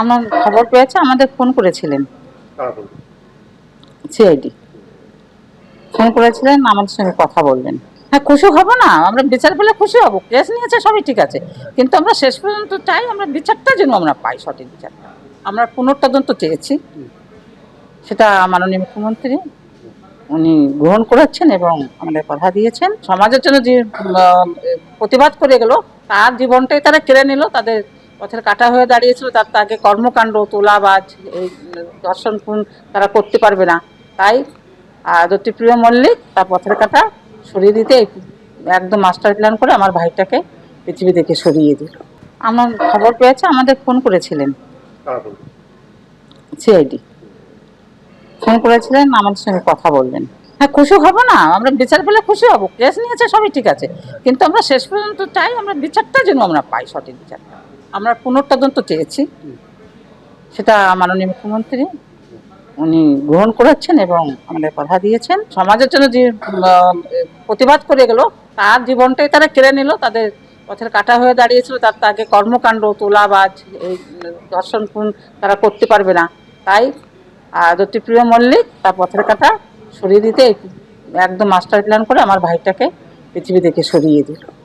আমার খবর পেয়েছে, আমাদের ফোন করেছিলেন কারা বলবে? সিআইডি। ফোন করেছিলেন, আমাদের সঙ্গে কথা বললেন। হ্যাঁ, খুশি হব না? আমরা বিচার পেলে খুশি হব। কেস নিয়েছে, সবই ঠিক আছে, কিন্তু আমরা শেষ পর্যন্ত চাই আমরা বিচারটা যেন আমরা পাই, সঠিক বিচারটা। আমরা পুনঃতদন্ত চেয়েছি, সেটা মাননীয় মুখ্যমন্ত্রী উনি গ্রহণ করেছেন এবং আমাদের কথা দিয়েছেন। সমাজের জন্য যে প্রতিবাদ করে গেল, তার জীবনটাই তারা কেড়ে নিল। তাদের পথের কাঁটা হয়ে দাঁড়িয়েছিল, তার তাকে কর্মকাণ্ড, তোলাবাজ, এই দর্শন খুন তারা করতে পারবে না। তাই জ্যোতিপ্রিয় মল্লিক তার পথের কাঁটা সরিয়ে দিতে একদম মাস্টার প্ল্যান করে আমার ভাইটাকে পৃথিবী থেকে সরিয়ে দিল। আমার খবর পেয়েছে, আমাদের ফোন করেছিলেন কারা বলবে? সিআইডি। ফোন করেছিলেন, আমাদের সঙ্গে কথা বললেন। হ্যাঁ, খুশি হব না? আমরা বিচার পেলে খুশি হব। কেস নিয়েছে, সবই ঠিক আছে, কিন্তু আমরা শেষ পর্যন্ত চাই আমরা বিচারটা যেন আমরা পাই, সঠিক বিচারটা। আমরা পুনঃতদন্ত চেয়েছি, সেটা মাননীয় মুখ্যমন্ত্রী উনি গ্রহণ করেছেন এবং আমাদের কথা দিয়েছেন। সমাজের জন্য যে প্রতিবাদ করে গেল, তার জীবনটাই তারা কেড়ে নিল। তাদের পথের কাঁটা হয়ে দাঁড়িয়েছিল, তার তাকে কর্মকাণ্ড, তোলাবাজ, এই দর্শন খুন তারা করতে পারবে না। তাই জ্যোতিপ্রিয় মল্লিক তার পথের কাঁটা সরিয়ে দিতে একদম মাস্টার প্ল্যান করে আমার ভাইটাকে পৃথিবী থেকে সরিয়ে দিল।